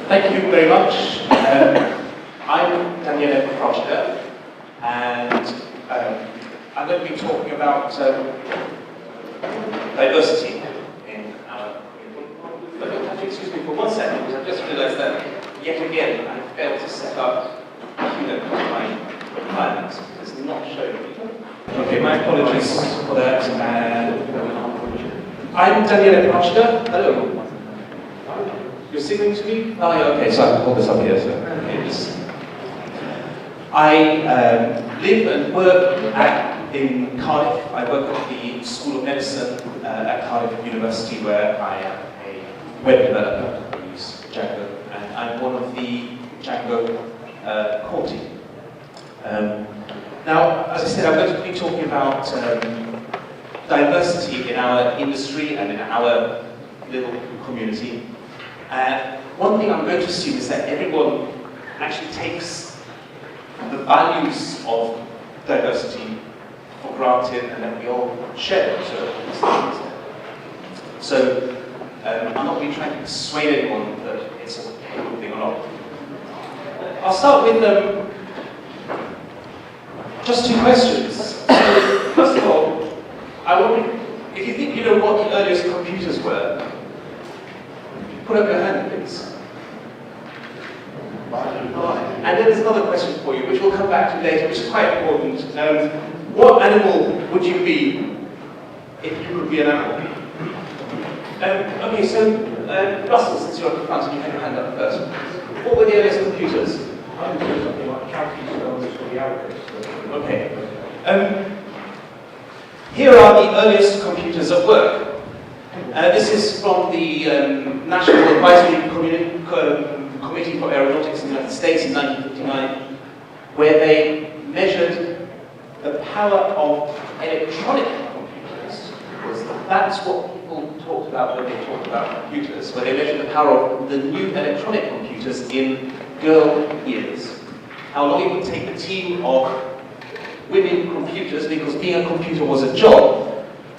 Thank you very much. I'm Daniele Procida, and I'm going to be talking about diversity in our... But you'll have to excuse me for 1 second, because I've just realised that, yet again, I failed to set up Keynote with my requirements. It's not showing me. Okay, my apologies for that. I'm Daniele Procida. Hello. You're signaling to me? Oh, yeah, okay, so I can hold this up here. So, okay, I live and work in Cardiff. I work at the School of Medicine at Cardiff University, where I am a web developer. I use Django, and I'm one of the Django core team. Now, as I said, I'm going to be talking about diversity in our industry and in our little community. One thing I'm going to assume is that everyone actually takes the values of diversity for granted, and that we all share them. So I'm not really trying to persuade anyone that it's a good thing or not. I'll start with just 2 questions. So, first of all, I wonder if you think you know what the earliest computers were. Put up your hand, please. And then there's another question for you, which we'll come back to later, which is quite important. What animal would you be if you could be an animal? Okay, so Russell, since you're at the front and you had your hand up first, what were the earliest computers? I would do something like counting stones for the abacus. Okay. Here are the earliest computers at work. This is from the National Advisory Committee for Aeronautics in the United States in 1959, where they measured the power of electronic computers. Because that's what people talked about when they talked about computers, where they measured the power of the new electronic computers in girl years. How long it would take a team of women computers, because being a computer was a job,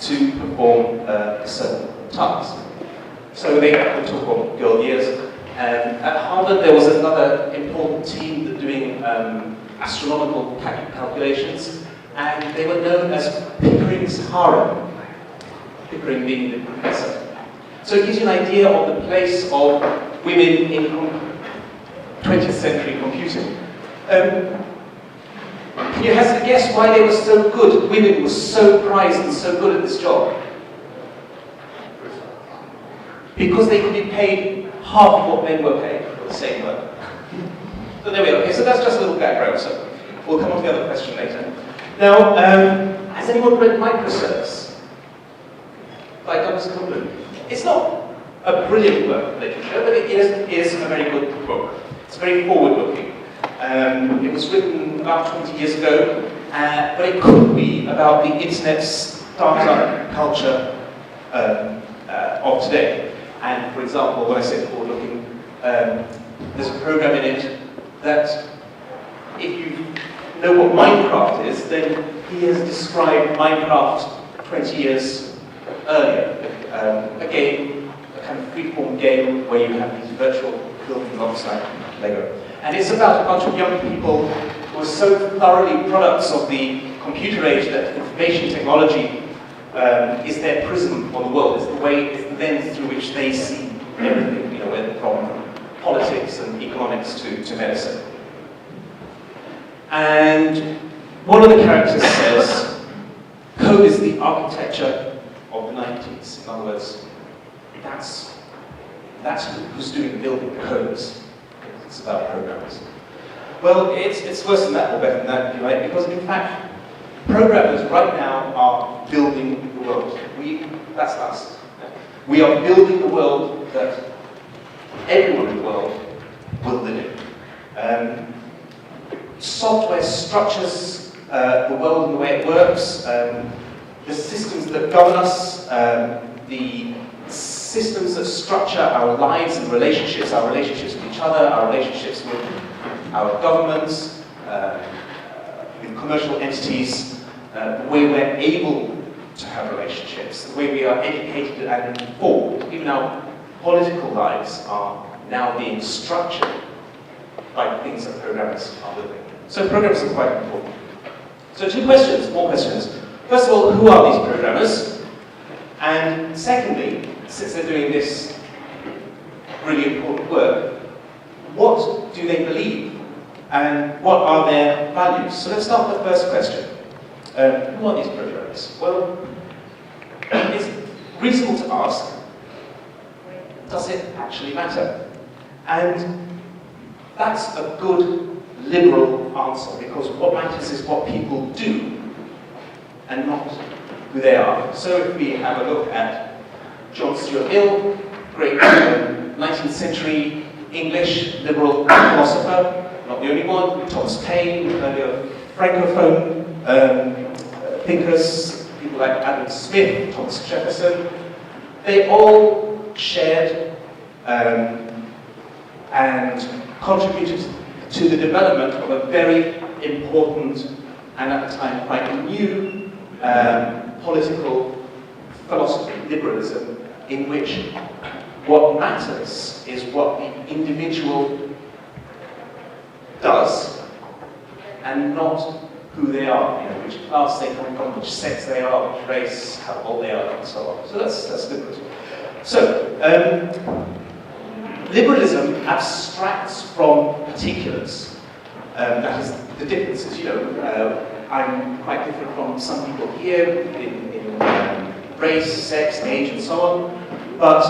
to perform certain tasks. So they took on girl years. At Harvard, there was another important team that doing astronomical calculations, and they were known as Pickering's harem. Pickering being the professor. So it gives you an idea of the place of women in 20th century computing. Can you hazard a guess why they were so good? Women were so prized and so good at this job. Because they could be paid half of what men were paid for the same work. So there we go. Okay, so that's just a little background. So we'll come on to the other question later. Now, has anyone read Microservice by Thomas Kuhn? It's not a brilliant work of literature, but it is a very good book. It's very forward-looking. It was written about 20 years ago, but it could be about the internet startup culture of today. And for example, when I say forward-looking, there's a program in it that, if you know what Minecraft is, then he has described Minecraft 20 years earlier. A game, a kind of freeform game where you have these virtual building blocks like Lego. And it's about a bunch of young people who are so thoroughly products of the computer age that information technology is their prism on the world. It's the lens through which they see everything, from politics and economics to medicine. And one of the characters says, code is the architecture of the 90s. In other words, that's who's doing the building, the coders. It's about programmers. Well, it's worse than that, or better than that, if you like, because in fact, programmers right now are building the world. That's us. We are building the world that everyone in the world will live in. Software structures the world and the way it works, the systems that govern us, the systems that structure our lives and relationships, our relationships with each other, our relationships with our governments, with commercial entities, the way we're able to have relationships, the way we are educated and informed. Even our political lives are now being structured by the things that programmers are building. So programmers are quite important. So two questions, more questions. First of all, who are these programmers? And secondly, since they're doing this really important work, what do they believe? And what are their values? So let's start with the first question. Who are these programmers? Well, it's reasonable to ask, does it actually matter? And that's a good liberal answer, because what matters is what people do and not who they are. So if we have a look at John Stuart Mill, great 19th century English liberal philosopher, not the only one, Thomas Paine, earlier Francophone thinkers, people like Adam Smith, Thomas Jefferson, they all shared and contributed to the development of a very important and at the time quite new political philosophy, liberalism, in which what matters is what the individual does and not who they are, which class they come from, which sex they are, which race, how old they are, and so on. So that's liberalism. So, liberalism abstracts from particulars. That is the differences, I'm quite different from some people here in race, sex, age, and so on. But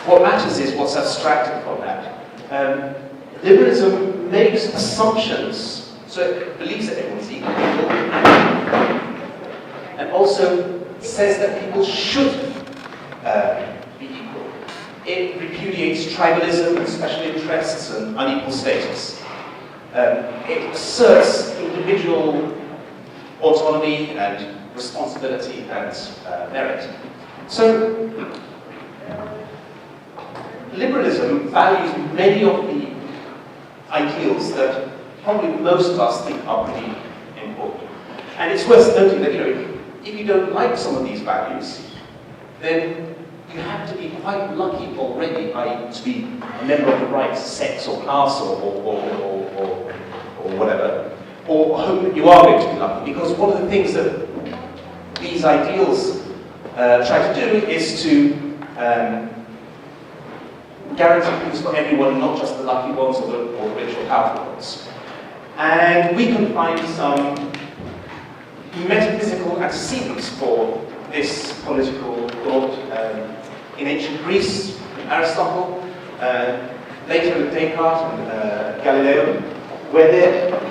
what matters is what's abstracted from that. Liberalism makes assumptions, so it believes that everyone's equal, and also says that people should be equal. It repudiates tribalism and special interests and unequal status. It asserts individual autonomy and responsibility and merit. So, liberalism values many of the ideals that probably most of us think are pretty important. And it's worth noting that, if you don't like some of these values, then you have to be quite lucky already to be a member of the right sex or class or whatever, or hope that you are going to be lucky, because one of the things that these ideals try to do is to guarantee things for everyone, not just the lucky ones or the rich or powerful ones. And we can find some metaphysical antecedents for this political thought in ancient Greece, Aristotle, later with Descartes and Galileo, where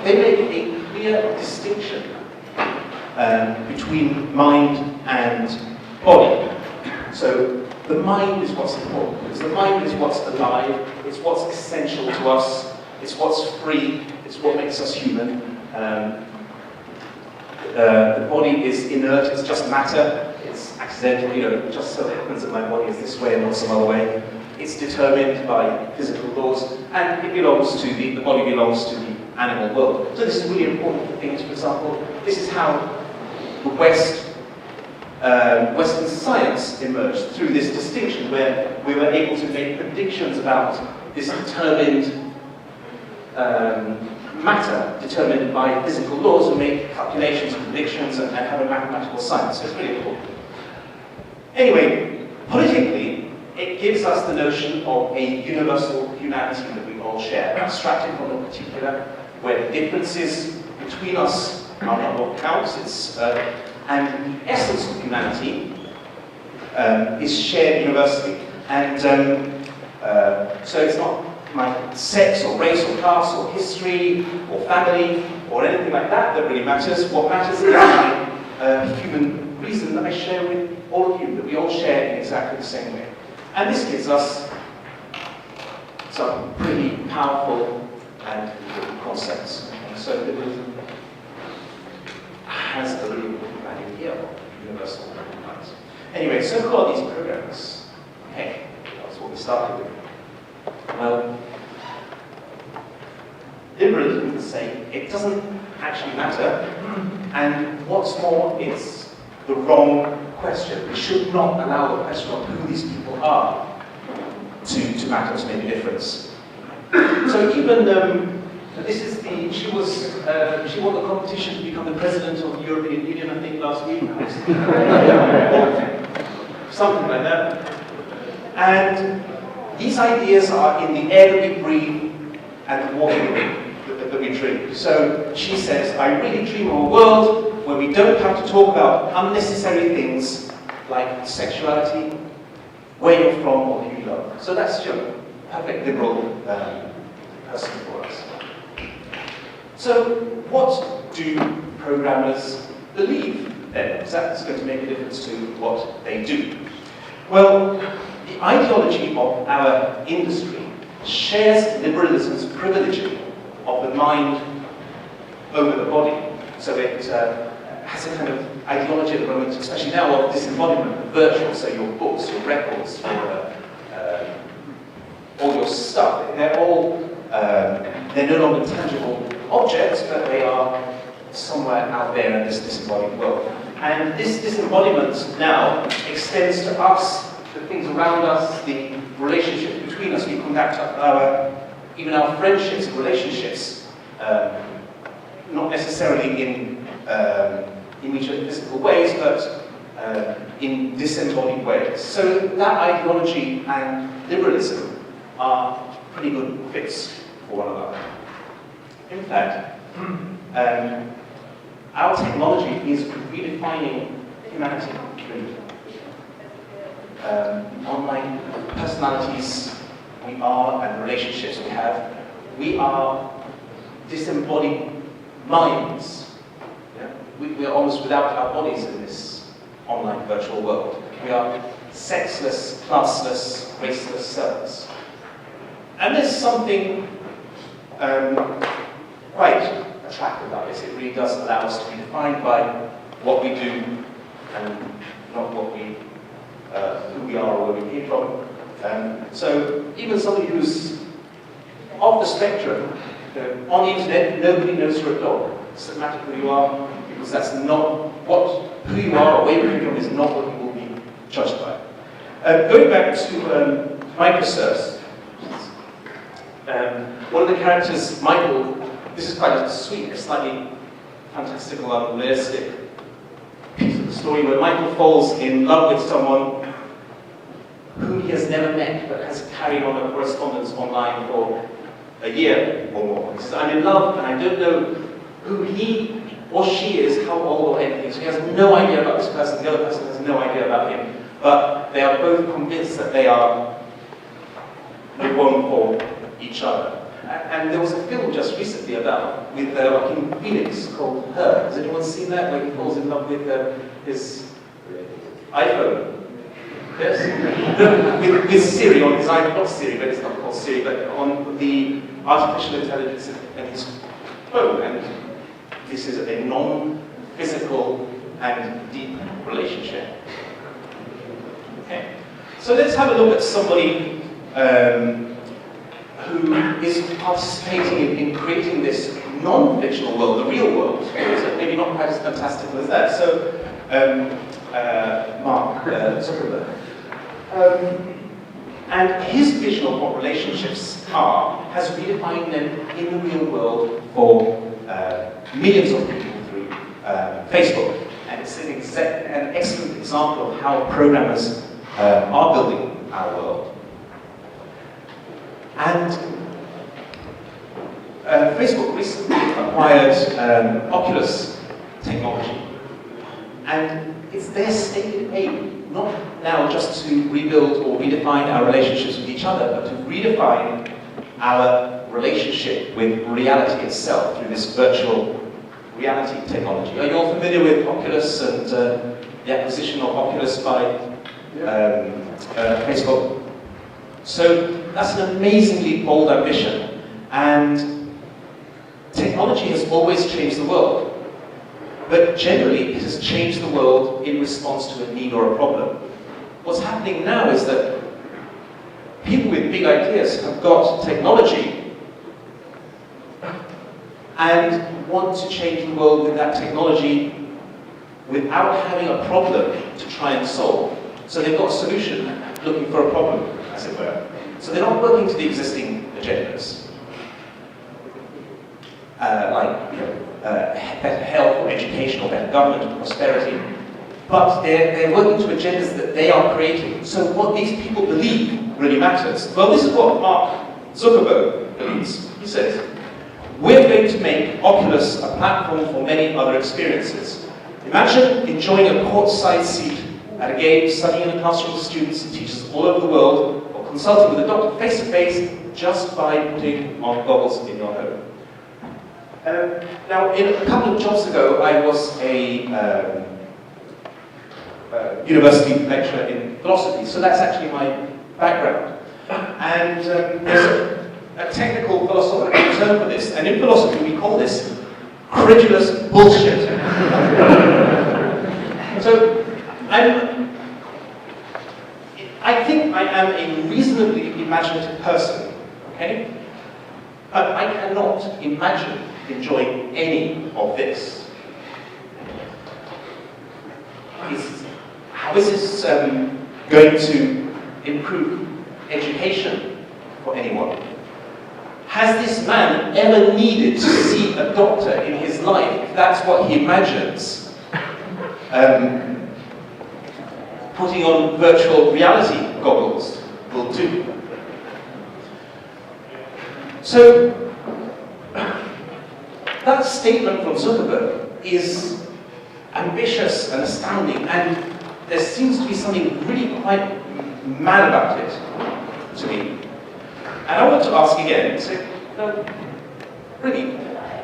they make a clear distinction between mind and body. So the mind is what's important, because the mind is what's alive, it's what's essential to us, it's what's free, it's what makes us human. The body is inert, it's just matter, it's accidental, it just so happens that my body is this way and not some other way. It's determined by physical laws, and it belongs to the body belongs to the animal world. So this is really important for things. For example, this is how the Western science emerged, through this distinction where we were able to make predictions about this determined matter, determined by physical laws, and make calculations and predictions and have a mathematical science. So it's really important. Anyway, politically, it gives us the notion of a universal humanity that we all share, abstracted from the particular, where the differences between us are not what counts. And the essence of humanity is shared universally. And so it's not my sex or race or class or history or family or anything like that that really matters. What matters is my human reason that I share with all of you, that we all share in exactly the same way. And this gives us some pretty powerful and important concepts. And so liberalism has a really important value here, universal rights. Anyway, so who are these programmers? Okay, that's what we started with. Well, liberalism would say it doesn't actually matter, and what's more, it's the wrong question. We should not allow the question of who these people are. to matter, to make a difference. So even this is she won the competition to become the president of the European Union, I think, last week. Something like that. And these ideas are in the air that we breathe and the water that we drink. So she says, I really dream of a world where we don't have to talk about unnecessary things like sexuality, where you're from, or who you love. So that's your perfect liberal person for us. So what do programmers believe then? Because that's going to make a difference to what they do. Well, the ideology of our industry shares liberalism's privileging of the mind over the body. So it has a kind of ideology at the moment, especially now, of disembodiment, virtual, so your books, your records, all your stuff. They're no longer tangible objects, but they are somewhere out there in this disembodied world. And this disembodiment now extends to us, the things around us, the relationships between us. We conduct even our friendships and relationships, not necessarily in mutually physical ways, but in disembodied ways. So that ideology and liberalism are pretty good fits for one another. In fact, our technology is redefining humanity. Online personalities we are and relationships we are disembodied minds. Yeah? We are almost without our bodies in this online virtual world. We are sexless, classless, raceless selves. And there's something quite attractive about this. It really does allow us to be defined by what we do and not who we are or where we came from. So even somebody who's off the spectrum, on the internet, nobody knows you're a dog. It doesn't matter who you are, because that's not who you are or where you came from is not what you will be judged by. Going back to microserves, one of the characters, Michael, this is quite a sweet, slightly fantastical, unrealistic piece of the story where Michael falls in love with someone whom he has never met but has carried on a correspondence online for a year or more. He says, I'm in love and I don't know who he or she is, how old or anything. So he has no idea about this person, the other person has no idea about him. But they are both convinced that they are the one for each other. And there was a film just recently with Joaquin Phoenix called Her. Has anyone seen that? Where he falls in love with his iPhone. Yes? with Siri on his iPhone, not Siri, but it's not called Siri, but on the artificial intelligence in his phone. And this is a non-physical and deep relationship. Okay. So let's have a look at somebody who is participating in creating this non-fictional world, the real world. So maybe not quite as fantastical as that. So, Mark Zuckerberg. And his vision of what relationships are has redefined them in the real world for millions of people through Facebook. And it's an excellent example of how programmers are building our world. And Facebook recently acquired Oculus technology. And it's their stated aim, not now just to rebuild or redefine our relationships with each other, but to redefine our relationship with reality itself through this virtual reality technology. Are you all familiar with Oculus and the acquisition of Oculus by Facebook? So that's an amazingly bold ambition, and technology has always changed the world. But generally, it has changed the world in response to a need or a problem. What's happening now is that people with big ideas have got technology and want to change the world with that technology without having a problem to try and solve. So they've got a solution looking for a problem, as it were. So they're not working to the existing agendas, like better health or education or better government or prosperity, but they're working to agendas that they are creating. So what these people believe really matters. Well, this is what Mark Zuckerberg believes. He says, we're going to make Oculus a platform for many other experiences. Imagine enjoying a courtside seat at a game, studying in a classroom with students and teachers all over the world, or consulting with a doctor face-to-face just by putting on goggles in your home. Now, a couple of jobs ago, I was a university lecturer in philosophy, so that's actually my background. And there's a technical philosophical term for this, and in philosophy we call this credulous bullshit. So, I think I am a reasonably imaginative person, okay? But I cannot imagine enjoying any of this. How is this going to improve education for anyone? Has this man ever needed to see a doctor in his life, if that's what he imagines? Putting on virtual reality goggles will do. So, that statement from Zuckerberg is ambitious and astounding, and there seems to be something really quite mad about it to me. And I want to ask again, so, no, really,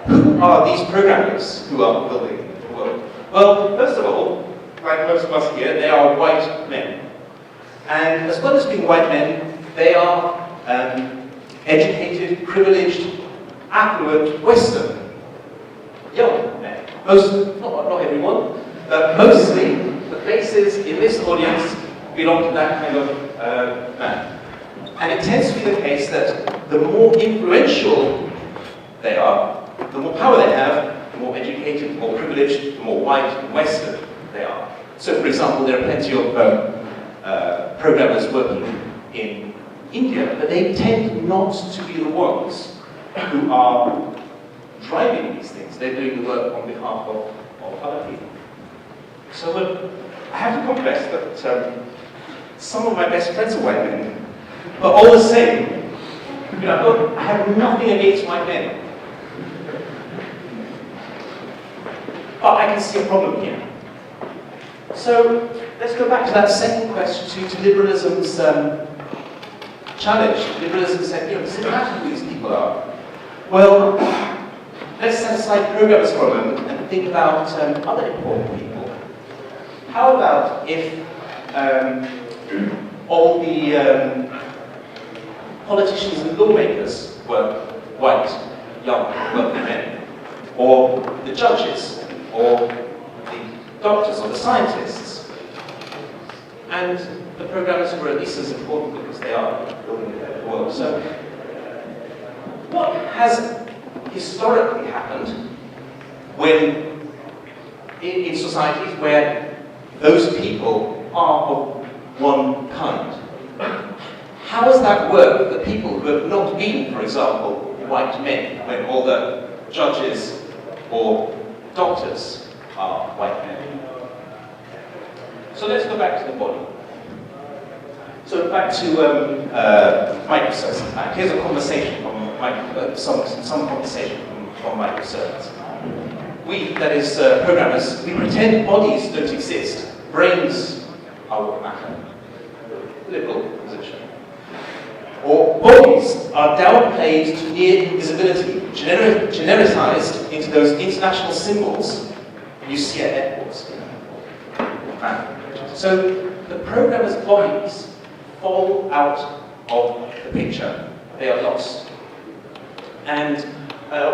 who are these programmers who are building the world? Well, first of all, like most of us here, they are white men. And as well as being white men, they are educated, privileged, affluent, Western, young men. Not everyone, but mostly the faces in this audience belong to that kind of man. And it tends to be the case that the more influential they are, the more power they have, the more educated, the more privileged, the more white and Western they are. So, for example, there are plenty of programmers working in India, but they tend not to be the ones who are driving these things. They're doing the work on behalf of other people. So, I have to confess that some of my best friends are white men. But all the same, you know, I have nothing against white men. But I can see a problem here. So, let's go back to that second question, to liberalism's challenge. Liberalism said, does it matter who these people are? Well, let's set aside programmers for a moment and think about other important people. How about if all the politicians and lawmakers were white, young, wealthy men, or the judges, or the doctors, or the scientists, and the programmers were at least as important because they are building a better world. So, what has historically happened when, in societies where those people are of one kind? How does that work with the people who have not been, for example, white men, when all the judges or doctors are white men? So let's go back to the body. So back to microservices. Here's a conversation from some conversation from microservices. We, that is programmers, we pretend bodies don't exist. Brains are what matter. Liberal position. Or bodies are downplayed to near invisibility, genericized into those international symbols you see at airports. So the programmers' bodies fall out of the picture. They are lost. And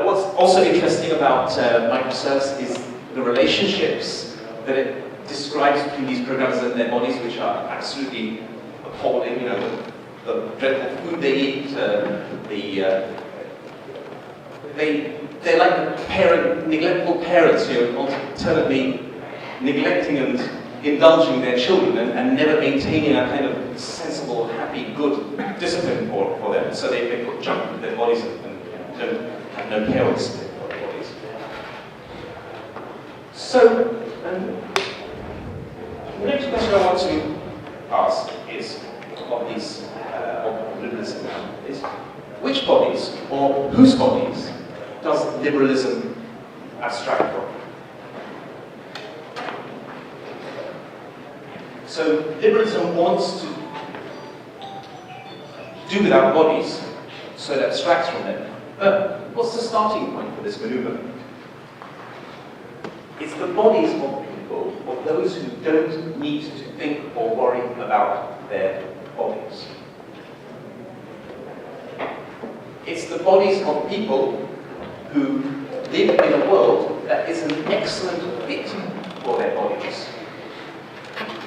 what's also interesting about microservices is the relationships that it describes between these programmers and their bodies, which are absolutely appalling. You know, the dreadful food they eat, they're like neglectful parents, you know, alternately neglecting and indulging their children and never maintaining a kind of sensible, happy, good discipline for them. So they put junk with their bodies and don't have no care or discipline for their bodies. So, the next question I want to ask is, of liberalism now, is which bodies, or whose bodies, does liberalism abstract from? So liberalism wants to do without bodies, so it abstracts from them. But what's the starting point for this maneuver? It's the bodies of people, of those who don't need to think or worry about their bodies. It's the bodies of people who live in a world that is an excellent fit for their bodies.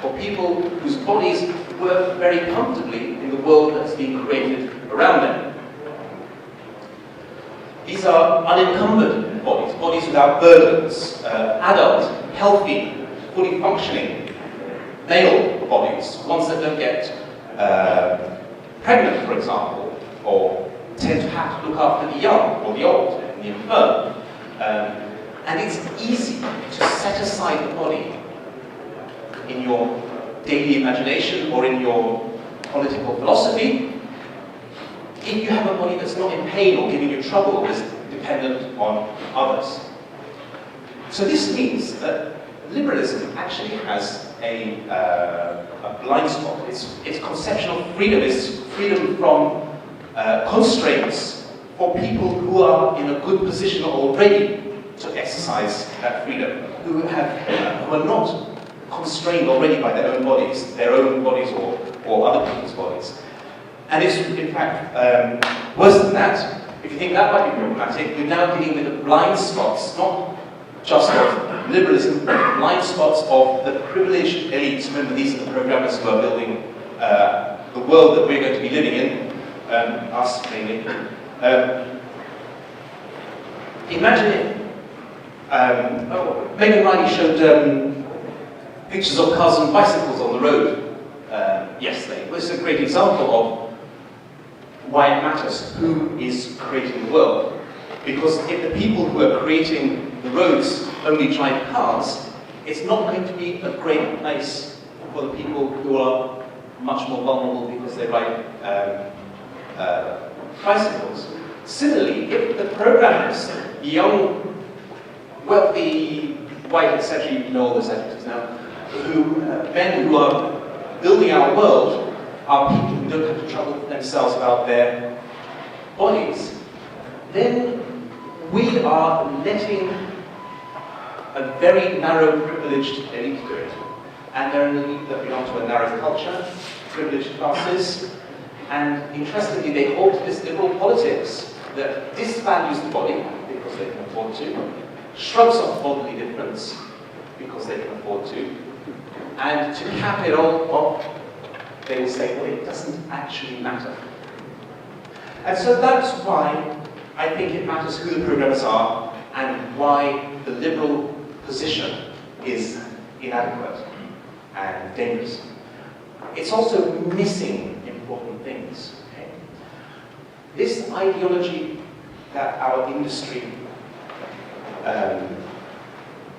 For people whose bodies work very comfortably in the world that's been created around them. These are unencumbered bodies, bodies without burdens, adult, healthy, fully functioning male bodies, ones that don't get pregnant, for example, or tend to have to look after the young, or the old, and the infirm. And it's easy to set aside the body in your daily imagination or in your political philosophy if you have a body that's not in pain or giving you trouble or is dependent on others. So this means that liberalism actually has a blind spot. Its conception of freedom is freedom from constraints for people who are in a good position already to exercise that freedom, who are not constrained already by their own bodies or other people's bodies. And it's, in fact, worse than that. If you think that might be problematic, we're now dealing with the blind spots, not just of liberalism, but blind spots of the privileged elites. Remember, these are the programmers who are building the world that we're going to be living in, us mainly. Imagine if Megan Riley showed pictures of cars and bicycles on the road yesterday. Well, this is a great example of why it matters who is creating the world. Because if the people who are creating the roads only drive cars, it's not going to be a great place for the people who are much more vulnerable because they ride bicycles. Similarly, if the programmers, young, wealthy, white, etc., you know all those adjectives now, men who are building our world are people who don't have to trouble themselves about their bodies, then we are letting a very narrow, privileged elite do it. And they're an elite that belong to a narrow culture, privileged classes, and interestingly, they hold to this liberal politics that disvalues the body because they can afford to, shrugs off bodily difference because they can afford to, and to cap it all off, they will say, well, it doesn't actually matter. And so that's why I think it matters who the programmers are and why the liberal position is inadequate and dangerous. It's also missing important things. Okay? This ideology that our industry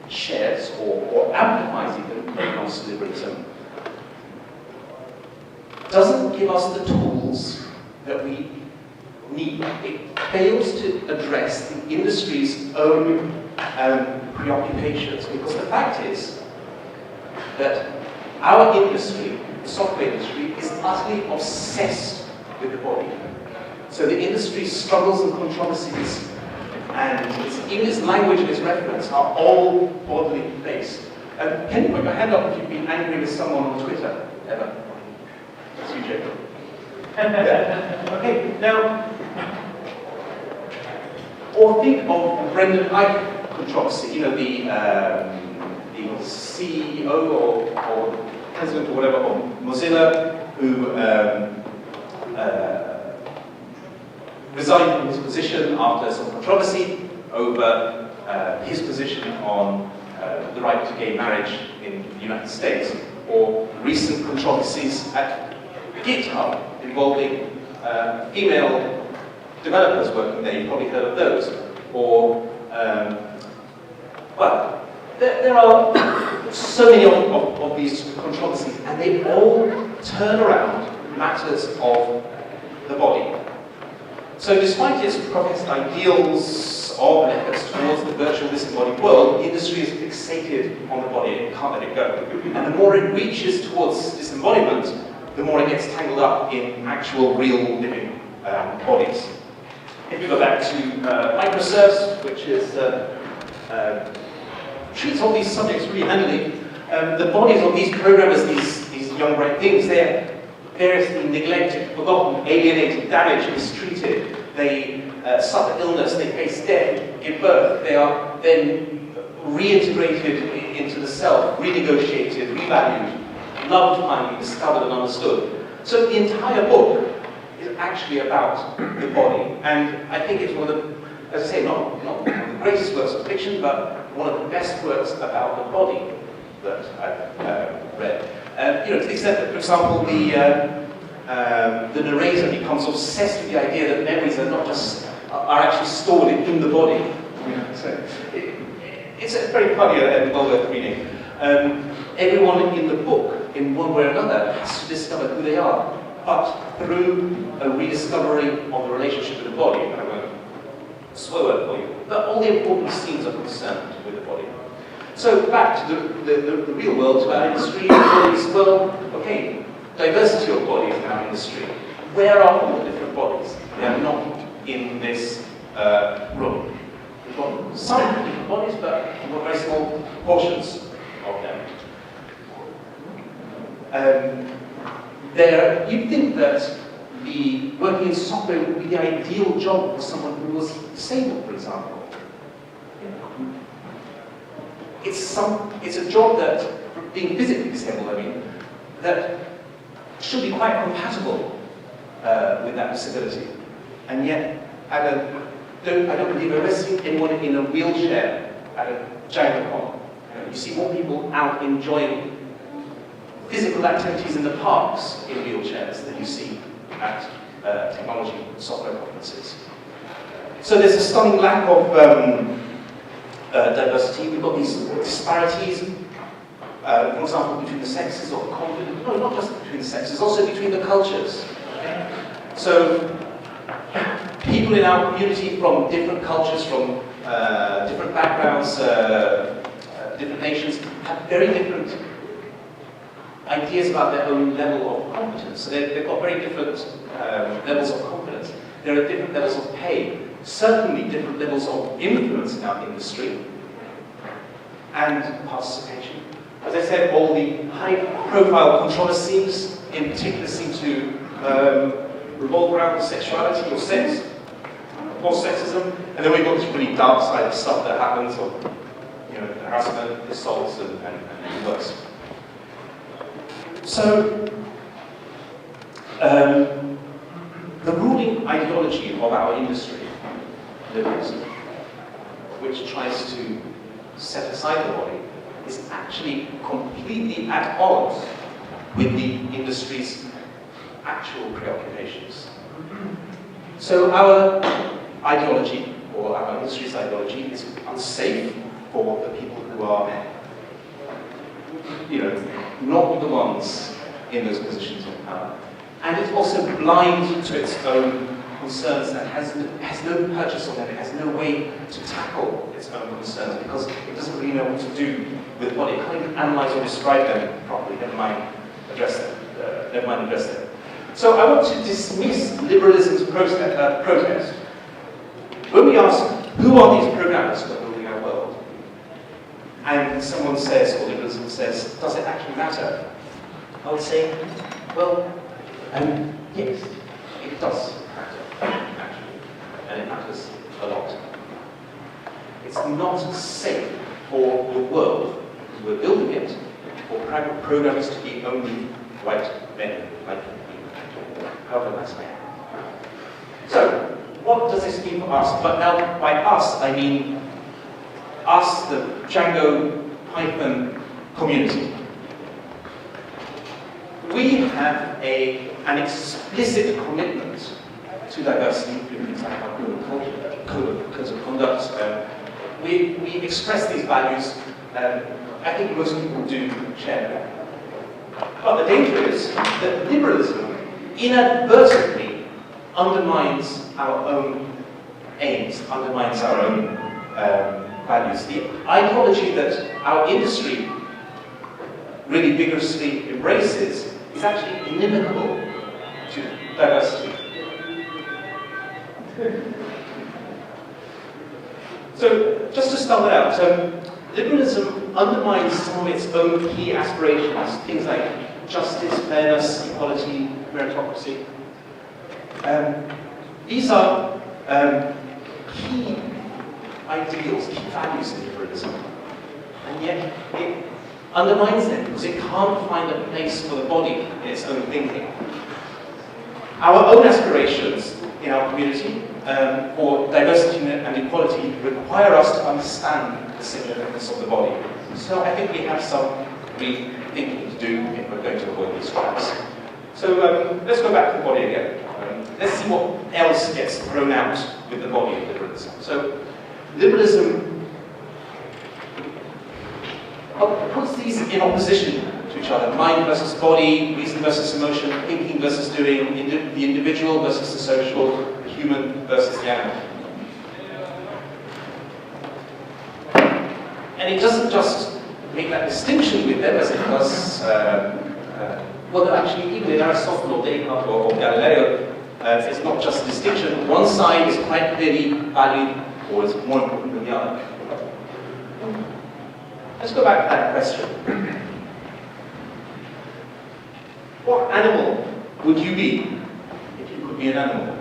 shares or amplifies even when it comes to liberalism doesn't give us the tools that we need. It fails to address the industry's own preoccupations, because the fact is that our industry, the software industry, is utterly obsessed with the body. So the industry's struggles and controversies and its language and its reference are all bodily based. Can you put your hand up if you've been angry with someone on Twitter ever? That's you, Jacob. Yeah. Okay, now, or think of the Brendan Ike controversy, you know, the CEO or president or whatever of Mozilla, who resigned from his position after some controversy over his position on the right to gay marriage in the United States, or recent controversies at GitHub involving female developers working there. You've probably heard of those. Or, well, there are so many of these controversies, and they all turn around matters of the body. So despite its professed ideals of and efforts towards the virtual disembodied world, the industry is fixated on the body and can't let it go. And the more it reaches towards disembodiment, the more it gets tangled up in actual, real, living bodies. If we go back to microserves, which is treats all these subjects really handily, the bodies of these programmers, these young bright things, they're variously neglected, forgotten, alienated, damaged, mistreated. They suffer illness, they face death, give birth. They are then reintegrated into the self, renegotiated, revalued, loved, finally, discovered and understood. So the entire book is actually about the body. And I think it's one of the, as I say, not one of the greatest works of fiction, but one of the best works about the body that I've read. You know, to the extent that, for example, the narrator becomes obsessed with the idea that memories are not just are actually stored in the body. You know, so it's very funny and well worth reading. Everyone in the book, in one way or another, has to discover who they are, but through a rediscovery of the relationship with the body. And I won't spoil it for you, but all the important scenes are concerned with the body. So back to the real world, to our industry, bodies. Well, okay, diversity of bodies in our industry. Where are all the different bodies? They are not in this room. We've got some different bodies, but we've got very small portions of them. You'd think that working in software would be the ideal job for someone who was disabled, for example. It's a job that, being physically disabled, I mean, that should be quite compatible with that disability. And yet, I don't believe I've ever seen anyone in a wheelchair at a DjangoCon. You see more people out enjoying physical activities in the parks in wheelchairs than you see at technology software conferences. So there's a stunning lack of diversity. We've got these disparities, for example, between the sexes, or no, not just between the sexes, also between the cultures. So people in our community from different cultures, from different backgrounds, different nations, have very different ideas about their own level of competence. So they've got very different levels of confidence. There are different levels of pay, certainly different levels of influence in our industry, and participation. As I said, all the high-profile controversies in particular seem to revolve around sexuality or sex, or sexism, and then we've got this really dark side of stuff that happens, of harassment, assaults, and worse. So, the ruling ideology of our industry, liberalism, which tries to set aside the body, is actually completely at odds with the industry's actual preoccupations. So our ideology, or our industry's ideology, is unsafe for the people who are, not the ones in those positions of power. And it's also blind to its own concerns, and has no purchase on them. It has no way to tackle its own concerns because it doesn't really know what to do with the body. It can't even analyze or describe them properly, never mind address them. So I want to dismiss liberalism's protest. When we ask, who are these programmers who are building our world? And someone says, or liberalism says, does it actually matter? I would say, well, yes, it does matter, actually, and it matters a lot. It's not safe for the world, because we're building it, for private programmers to be only white men, like me, however nice I am. So, what does this mean for us? But now, by us, I mean us, the Django Python community. We have an explicit commitment to diversity through things like our codes of conduct. We express these values. I think most people do share them. But the danger is that liberalism inadvertently undermines our own aims, undermines our own values. The ideology that our industry really vigorously embraces is actually inimical to diversity. So, just to spell that out, liberalism undermines some of its own key aspirations, things like justice, fairness, equality, meritocracy. These are key ideals, key values in liberalism, and yet it undermines them because it can't find a place for the body in its own thinking. Our own aspirations in our community for diversity and equality require us to understand the significance of the body. So I think we have some rethinking to do if we're going to avoid these traps. So let's go back to the body again. Let's see what else gets thrown out with the body of liberalism. So liberalism puts these in opposition to each other. Mind versus body, reason versus emotion, thinking versus doing, the individual versus the social, the human versus the animal. And it doesn't just make that distinction with them as it does, well, actually, even in Aristotle or Descartes or Galileo, it's not just a distinction. One side is quite clearly valued or is more important than the other. Let's go back to that question. What animal would you be if you could be an animal?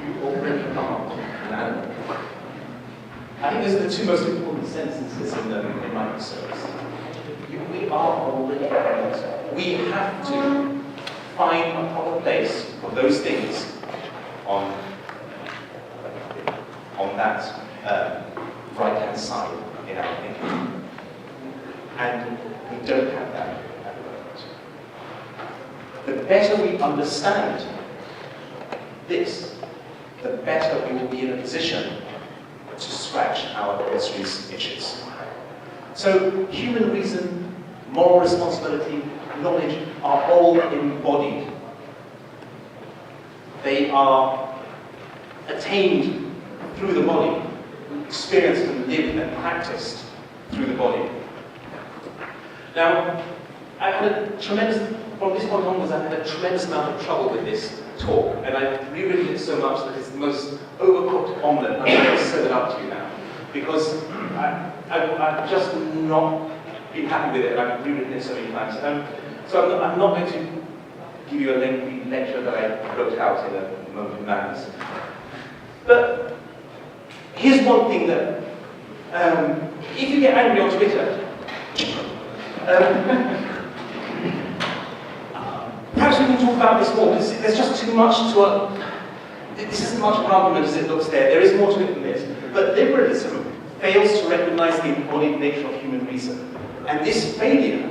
You already are an animal. I think those are the two most important sentences in my research. We are already animals. We have to find a proper place for those things on that right-hand side in our thinking. And we don't have that at the moment. The better we understand this, the better we will be in a position to scratch our history's itches. So human reason, moral responsibility, knowledge are all embodied. They are attained through the body, experienced and lived and practiced through the body. Now, I've had a tremendous, from this point onwards, I've had a tremendous amount of trouble with this talk, and I've rewritten it so much that it's the most overcooked omelette. I'm going to serve it up to you now, because I've just not been happy with it, and I've rewritten it so many times. So I'm not going to give you a lengthy lecture that I wrote out in a moment of madness. But here's one thing that, if you get angry on Twitter, perhaps we can talk about this more, because there's just too much to this isn't much of an argument as it looks there. There is more to it than this. But liberalism fails to recognize the embodied nature of human reason. And this failure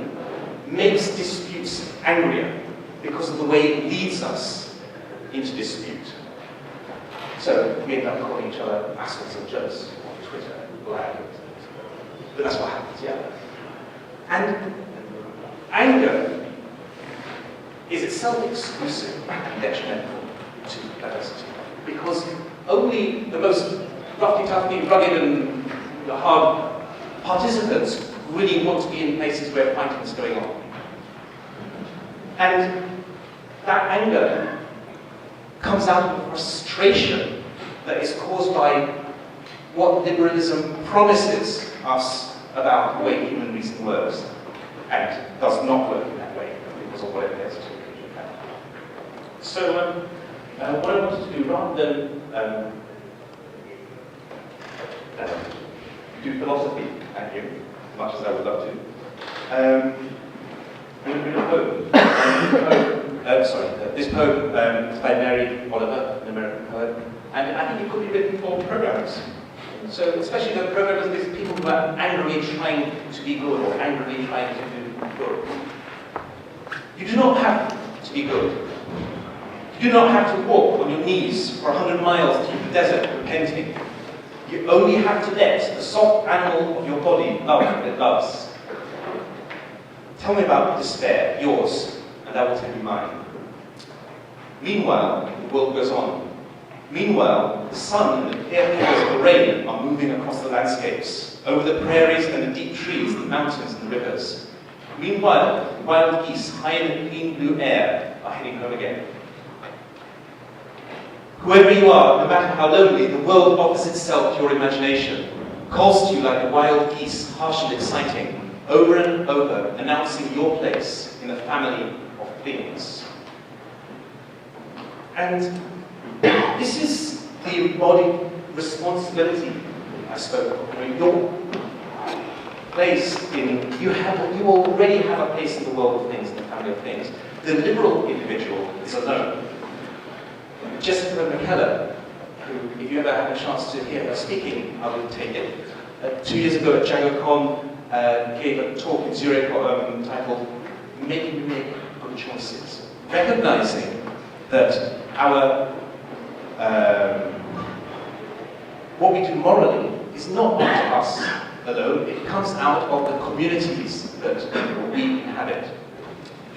makes disputes angrier because of the way it leads us into dispute. So we end up calling each other assholes and jerks on Twitter. But that's what happens, yeah. And anger is itself exclusive and detrimental to diversity, because only the most roughy, toughy, rugged and hard participants really want to be in places where fighting is going on. And that anger comes out of a frustration that is caused by what liberalism promises us about the way human reason works, and does not work in that way because of what it is. So what I wanted to do, rather than do philosophy at you, as much as I would love to, I'm going to read a poem. This poem is by Mary Oliver, an American poet, and I think it could be written for programmers. So, especially the programmers, these people who are angrily trying to be good or angrily trying to do good. You do not have to be good. You do not have to walk on your knees for 100 miles through the desert repenting. You only have to let the soft animal of your body love what it loves. Tell me about despair, yours, and I will tell you mine. Meanwhile, the world goes on. Meanwhile, the sun and the clear pillars of the rain are moving across the landscapes, over the prairies and the deep trees, the mountains and the rivers. Meanwhile, the wild geese high in the clean blue air are heading home again. Whoever you are, no matter how lonely, the world offers itself to your imagination, calls to you like the wild geese, harsh and exciting, over and over, announcing your place in the family of things. And this is the embodied responsibility I spoke of. I mean, your place in, you already have a place in the world of things, in the family of things. The liberal individual is alone. Jessica McKellar, who, if you ever had a chance to hear her speaking, I would take it. 2 years ago at DjangoCon, gave a talk in Zurich titled Making You Make Good Choices, recognizing that what we do morally is not up to us alone. It comes out of the communities that we inhabit.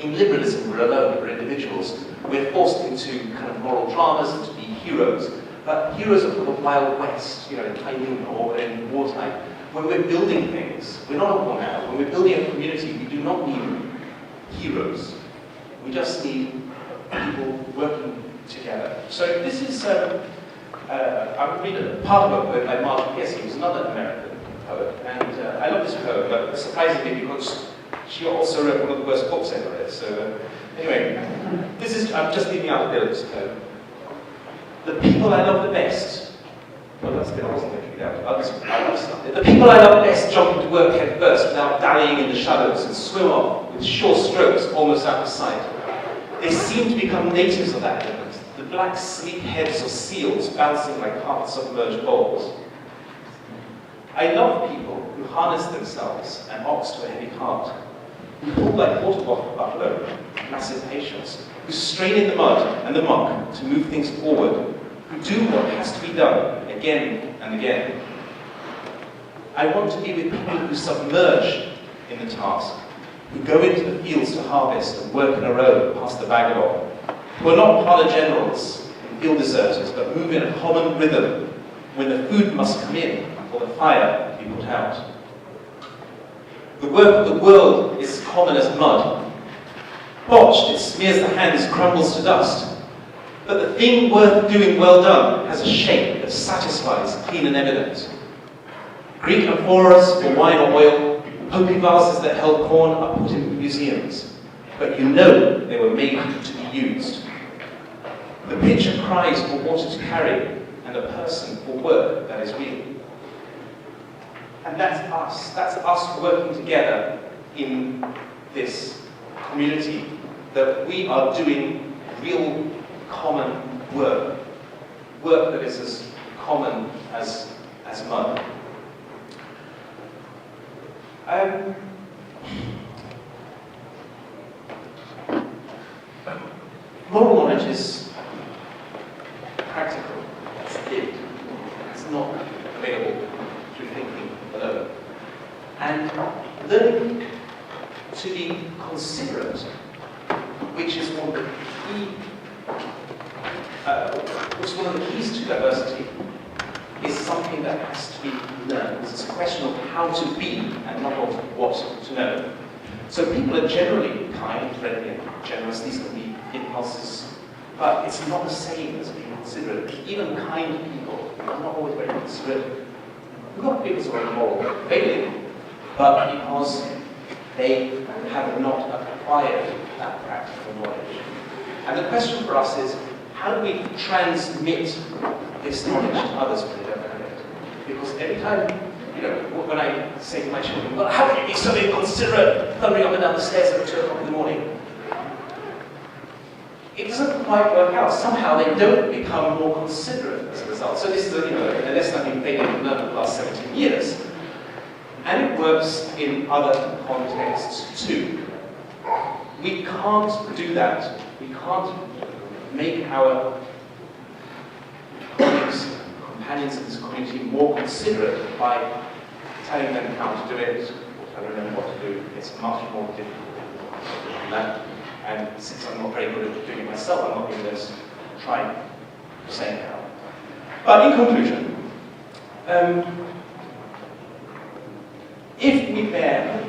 In liberalism, we're alone, we're individuals. We're forced into kind of moral dramas and to be heroes. But heroes are from the Wild West, you know, in Typhoon or in wartime. When we're building things, we're not a war now. When we're building a community, we do not need heroes. We just need people working together. So this is, I would read a part of a poem by Martin Piercy, who's another American poet. And I love this poem, but surprisingly, because she also wrote one of the worst books ever read. So anyway, this is, I'm just leaving out a bit of this poem. The people I love the best, well that's the bit I wasn't going to read out, I'll start it. The people I love best jump into work head first without dallying in the shadows and swim off with sure strokes almost out of sight. They seem to become natives of that element, the black sleek heads of seals bouncing like half-submerged balls. I love people who harness themselves and ox to a heavy cart, who pull like water buffalo, massive patience, who strain in the mud and the muck to move things forward, who do what has to be done again and again. I want to be with people who submerge in the task, who go into the fields to harvest and work in a row past the vagabond, who are not parlor generals and field deserters, but move in a common rhythm when the food must come in or the fire be put out. The work of the world is common as mud. Botched, it smears the hands, crumbles to dust. But the thing worth doing well done has a shape that satisfies, clean and evident. Greek amphoras for wine or oil, Hopi vases that held corn are put in museums, but you know they were made to be used. The pitcher cries for water to carry, and a person for work that is real. And that's us working together in this community, that we are doing real common work that is as common as mud. Moral knowledge is practical, it's lived, it's not available through thinking alone. And learning to be considerate, which is one of the keys to diversity, is something that has to be learned. It's a question of how to be and not of what to know. So people are generally kind, friendly, and generous. These can be impulses, but it's not the same as being considerate. Even kind people are not always very considerate. We've got people who are moral failing, but because they have not acquired that practical knowledge. And the question for us is, how do we transmit this knowledge to others when they don't have it? Because every time, when I say to my children, well, how can you be so inconsiderate, thundering up and down the stairs at 2 o'clock in the morning? It doesn't quite work out. Somehow they don't become more considerate as a result. So this is a lesson I've been failing to learn for the last 17 years. And it works in other contexts too. We can't do that. We can't make our colleagues, companions in this community more considerate by telling them how to do it, or telling them what to do. It's much more difficult than that. And since I'm not very good at doing it myself, I'm not going to try saying how. But in conclusion, if we bear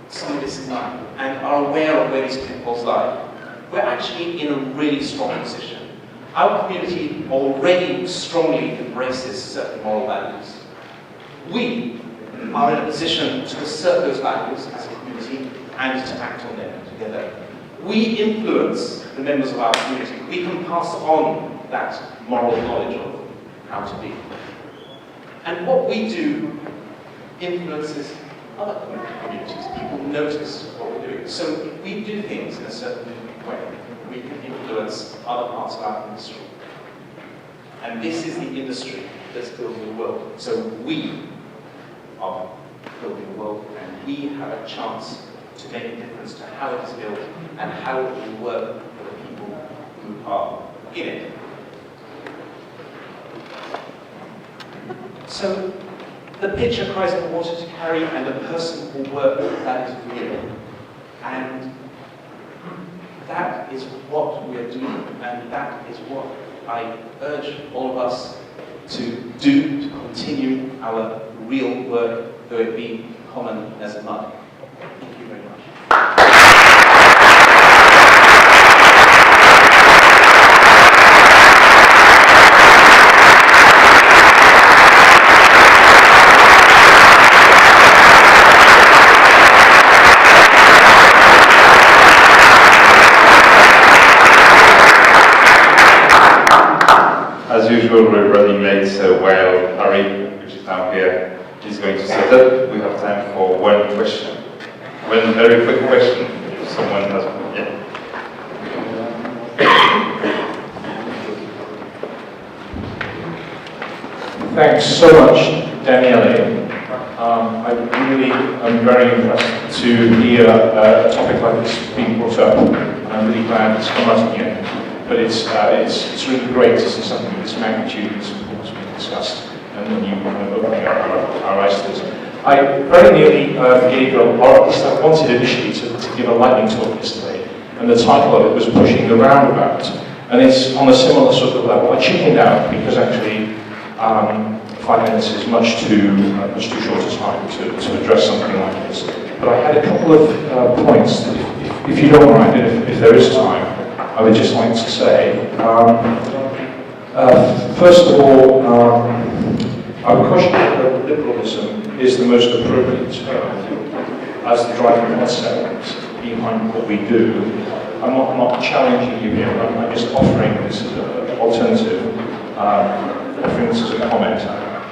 some of this in mind and are aware of where these pitfalls lie, we're actually in a really strong position. Our community already strongly embraces certain moral values. We are in a position to assert those values as a community and to act on them together. We influence the members of our community. We can pass on that moral knowledge of how to be. And what we do influences other communities. People notice what we're doing. So if we do things in a certain way, we can influence other parts of our industry. And this is the industry that's building the world. So we are building the world, and we have a chance to make a difference to how it is built and how it will work for the people who are in it. So the pitcher cries for water to carry, and the person will work that is real. And that is what we are doing, and that is what I urge all of us to do to continue our real work, though it be common as mud. Thank you very much. As usual, we're running late, so while Harry, which is now here, is going to set up, we have time for one question. One very quick question, if someone has one. Yeah. Thanks so much, Daniele. I really am very impressed to hear a topic like this being brought up. I'm really glad it's come out again. But it's really great to see something of this magnitude and support being discussed, and then you opening up our eyes to this. I very nearly gave or at least I wanted initially to give a lightning talk yesterday, and the title of it was Pushing the Roundabout, and it's on a similar sort of level. I chickened out because actually 5 minutes is much too short a time to address something like this. But I had a couple of points that, if you don't mind, if there is time, I would just like to say, first of all, I would question that liberalism is the most appropriate term as the driving concept behind what we do. I'm not challenging you here, I'm just offering this as an alternative, offering this as a comment.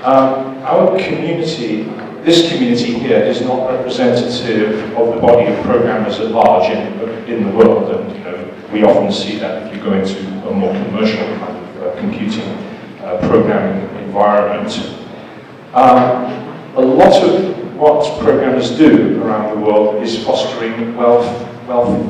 Our community, this community here, is not representative of the body of programmers at large in the world, and we often see that if you go into a more commercial kind of computing programming environment. A lot of what programmers do around the world is fostering wealth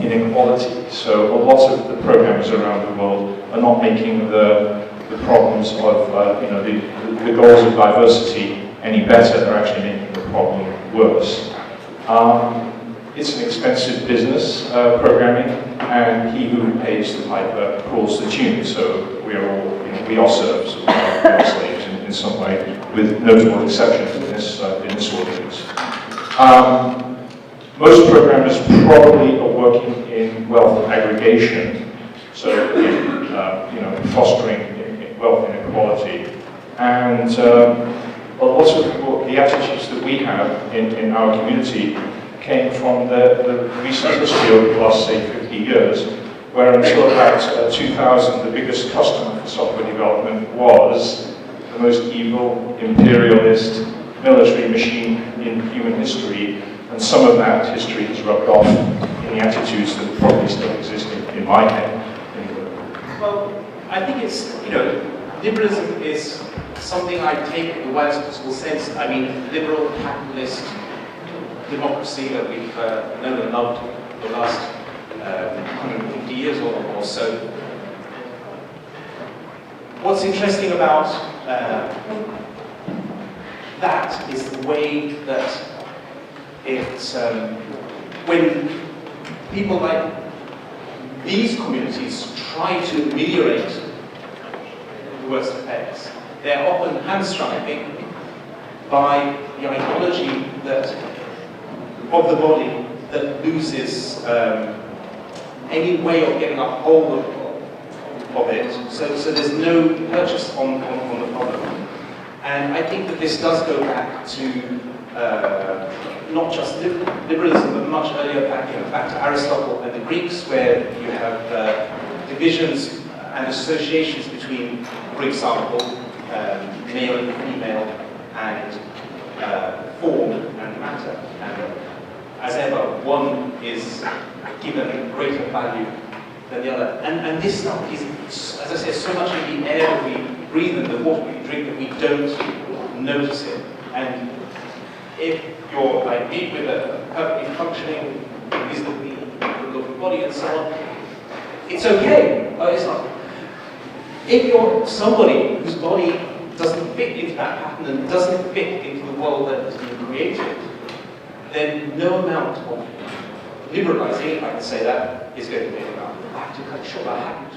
inequality. So a lot of the programmers around the world are not making the problems of the goals of diversity any better. They're actually making the problem worse. It's an expensive business, programming, and he who pays the piper calls the tune. So we are serfs, we are slaves in some way, with notable exceptions in this audience. Most programmers probably are working in wealth aggregation, so fostering wealth inequality, and a lot of the attitudes that we have in our community came from the recent history of the last, say, 50 years, where until about 2000, the biggest customer for software development was the most evil, imperialist, military machine in human history, and some of that history has rubbed off in the attitudes that probably still exist in my head. Well, I think it's, liberalism is something I take in the widest possible sense. I mean, liberal capitalist democracy that we've known and loved for the last 150 years or so. What's interesting about that is the way that when people like these communities try to ameliorate the worst effects, they're often hamstrung, I think, by the ideology of the body that loses any way of getting a hold of it. So there's no purchase on the problem. And I think that this does go back to not just liberalism, but much earlier back to Aristotle and the Greeks, where you have divisions and associations between, for example, male and female, and form and matter. And as ever, one is given greater value than the other. And this stuff is, as I said, so much in the air that we breathe and the water we drink that we don't notice it. And if you're like me with a perfectly functioning, reasonably good-looking body and so on, it's okay. It's not. If you're somebody whose body doesn't fit into that pattern and doesn't fit into the world that has been created, then no amount of liberalizing, if I can say that, is going to be enough. I have to cut short. I have